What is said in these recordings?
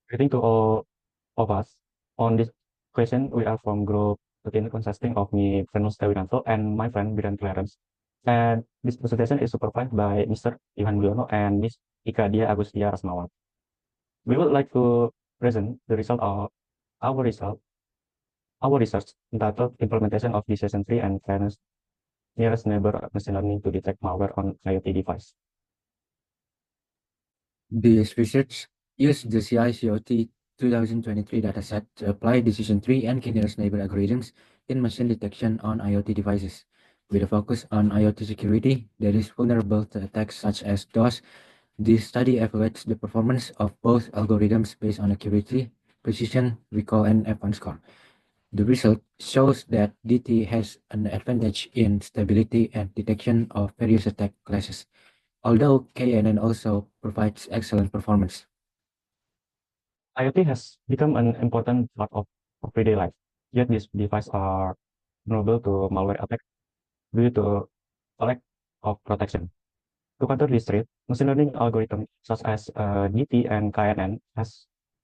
Greeting to all of us. On this question, we are from group 13 consisting of me, Venus Tewinanto, and my friend Bidan Clarence. And this presentation is supervised by Mr. Ivan Bulyono and Ms. Ika Dia Agustia Rasmawat. We would like to present the result of our result, our research entitled Implementation of Decision Tree and Fairness Nearest Neighbor Machine Learning to Detect Malware on IoT Device. This research used the CI/COT 2023 dataset to apply decision tree and k-nearest neighbor algorithms in machine detection on IoT devices. With a focus on IoT security that is vulnerable to attacks such as DOS, this study evaluates the performance of both algorithms based on accuracy, precision, recall, and F1 score. The result shows that DT has an advantage in stability and detection of various attack classes, although KNN also provides excellent performance. IoT has become an important part of everyday life, yet these devices are vulnerable to malware attacks due to a lack of protection. To counter this threat, machine learning algorithms such as GT and KNN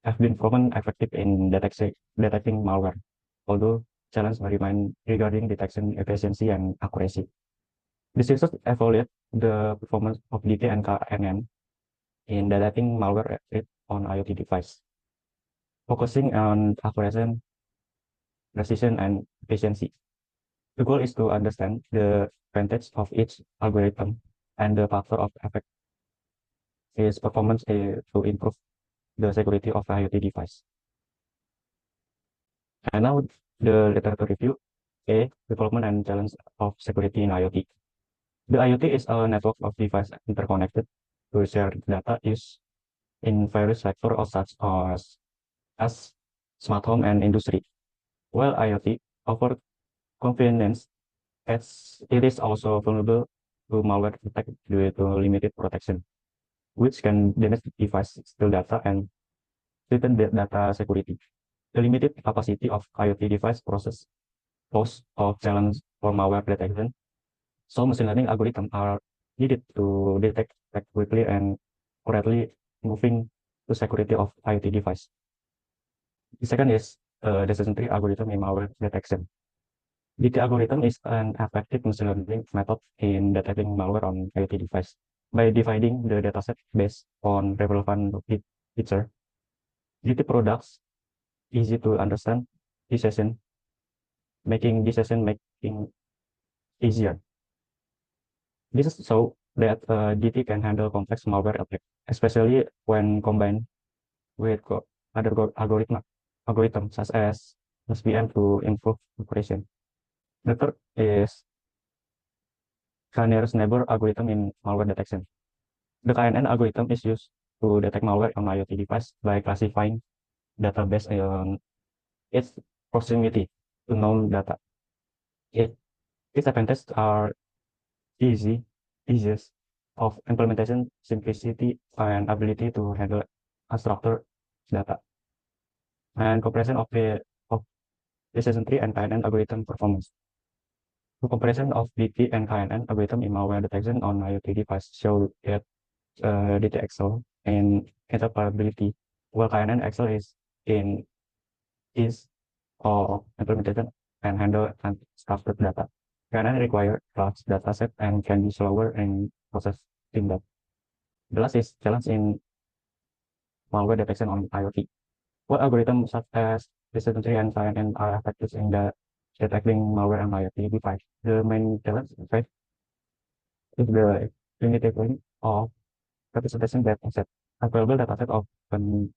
have been proven effective in detecting malware, although challenges remain regarding detection efficiency and accuracy. This research evaluates the performance of GT and KNN in detecting malware threat on IoT device, focusing on accuracy, precision, and efficiency. The goal is to understand the advantage of each algorithm and the factor of effect its performance to improve the security of IoT device. And now the literature review. A. Development and challenge of security in IoT. The IoT is a network of devices interconnected to share data used in various sectors such as smart home and industry. While IoT offers convenience, it is also vulnerable to malware attack due to limited protection, which can damage device steal data and threaten the data security. The limited capacity of IoT device process pose a challenge for malware detection, so machine learning algorithms are needed to detect attack quickly and correctly, moving to security of IoT device. The second is decision tree algorithm in malware detection. DT algorithm is an effective machine learning method in detecting malware on IoT device. By dividing the dataset based on relevant feature, DT products easy to understand decision making easier. This is so that DT can handle complex malware attacks, especially when combined with other algorithms such as SVM to improve operation. The third is k-nearest neighbor algorithm in malware detection. The KNN algorithm is used to detect malware on IoT device by classifying data based on its proximity to known data. Its advantages are easiest of implementation, simplicity, and ability to handle unstructured data, and comparison of decision tree and KNN algorithm performance. The comparison of DT and KNN algorithm in malware detection on IoT device show that DT excel in interoperability, while KNN excel is in ease of implementation and handle unstructured data. KNN require large dataset and can be slower in processing that. The last is challenge in malware detection on IoT. What algorithms such as decision tree and KNN are effective in detecting malware on IoT device? The main challenge is the limitation of representation dataset. Available dataset often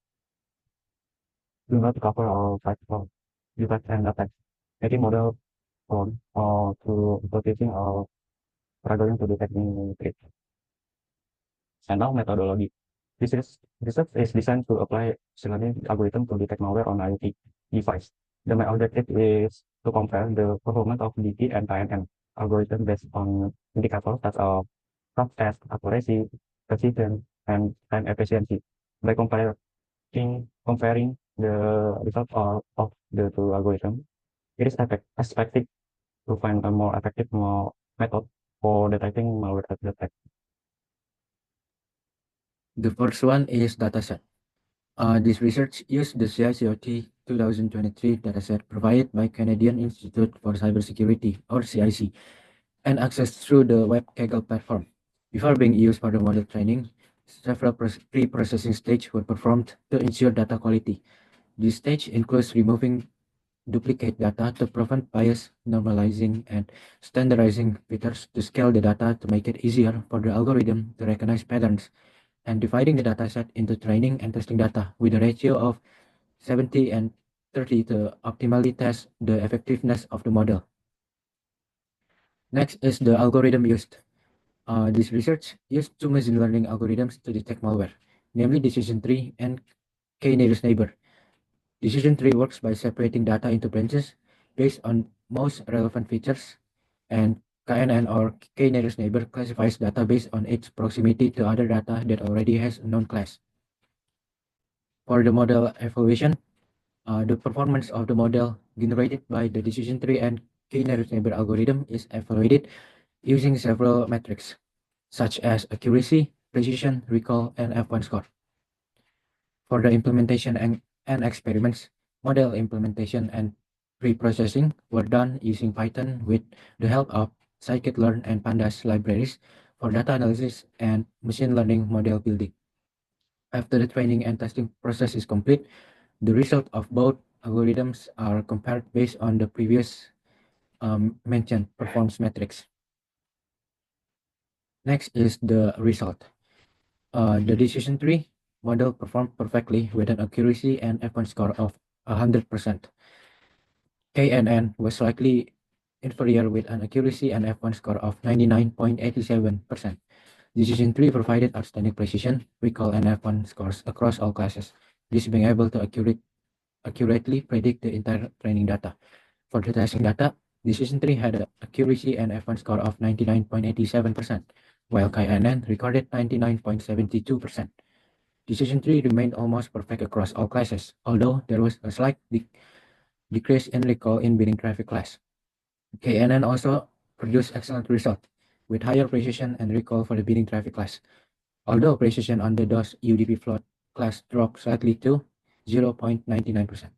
do not cover all types of device and attack, making model prone or to hypothesizing or struggling to detect new threats. And now methodology. Research is designed to apply machine learning algorithm to detect malware on IoT device. The main objective is to compare the performance of DT and KNN algorithm based on indicators such as accuracy, precision, and time efficiency. By comparing the result of the two algorithms, it is expected to find a more effective method for detecting malware attack. The first one is dataset. This research used the CICOT 2023 dataset provided by Canadian Institute for Cybersecurity, or CIC, and accessed through the web Kaggle platform. Before being used for the model training, several pre-processing stages were performed to ensure data quality. This stage includes removing duplicate data to prevent bias, normalizing and standardizing filters to scale the data to make it easier for the algorithm to recognize patterns, and dividing the dataset into training and testing data with a ratio of 70 and 30 to optimally test the effectiveness of the model. Next is the algorithm used. This research used two machine learning algorithms to detect malware, namely decision tree and k-nearest neighbor. Decision tree works by separating data into branches based on most relevant features, and KNN, or k-nearest neighbor, classifies data based on its proximity to other data that already has a known class. For the model evaluation, the performance of the model generated by the decision tree and k-nearest neighbor algorithm is evaluated using several metrics, such as accuracy, precision, recall, and F1 score. For the implementation and experiments, model implementation and pre-processing were done using Python with the help of scikit-learn and pandas libraries for data analysis and machine learning model building. After the training and testing process is complete, the result of both algorithms are compared based on the previous mentioned performance metrics. Next is the result. The decision tree model performed perfectly with an accuracy and F1 score of 100%. KNN was slightly inferior with an accuracy and F1 score of 99.87%. Decision tree provided outstanding precision, recall, and F1 scores across all classes, this being able to accurately predict the entire training data. For the testing data, decision tree had an accuracy and F1 score of 99.87%, while KNN recorded 99.72%. Decision tree remained almost perfect across all classes, although there was a slight decrease in recall in bidding traffic class. KNN also produced excellent result with higher precision and recall for the bidding traffic class, although precision on the DOS UDP float class dropped slightly to 0.99%.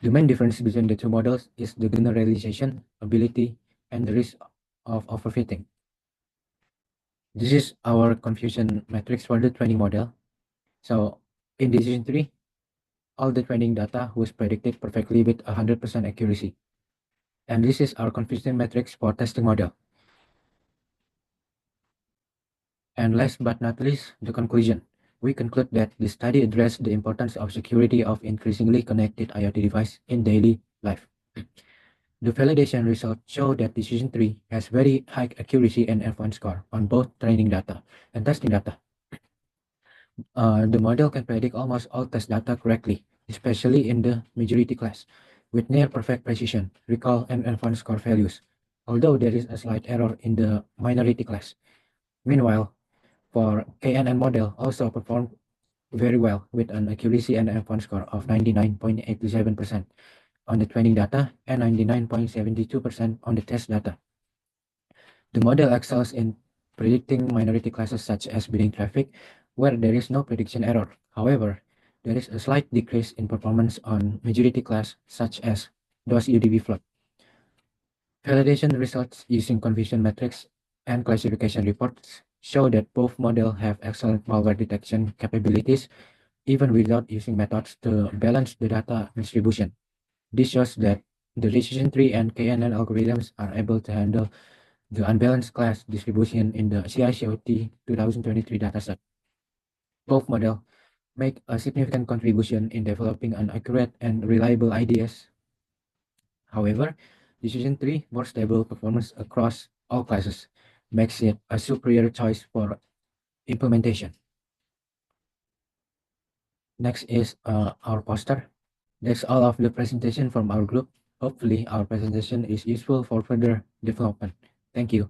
The main difference between the two models is the generalization ability and the risk of overfitting. This is our confusion matrix for the training model. So in decision tree, all the training data was predicted perfectly with 100% accuracy. And this is our confusion matrix for testing model. And last but not least, the conclusion. We conclude that the study addressed the importance of security of increasingly connected IoT devices in daily life. The validation results show that decision tree has very high accuracy and F1 score on both training data and testing data. The model can predict almost all test data correctly, especially in the majority class, with near perfect precision, recall, and F1 score values, although there is a slight error in the minority class. Meanwhile, for KNN model also performed very well with an accuracy and F1 score of 99.87% on the training data and 99.72% on the test data. The model excels in predicting minority classes such as bidding traffic, where there is no prediction error. However, there is a slight decrease in performance on majority class such as DOS UDP float. Validation results using confusion metrics and classification reports show that both models have excellent malware detection capabilities even without using methods to balance the data distribution. This shows that the decision tree and KNN algorithms are able to handle the unbalanced class distribution in the CICOT 2023 dataset. Both models make a significant contribution in developing an accurate and reliable IDS. However, decision tree more stable performance across all classes makes it a superior choice for implementation. Next is our poster. That's all of the presentation from our group. Hopefully, our presentation is useful for further development. Thank you.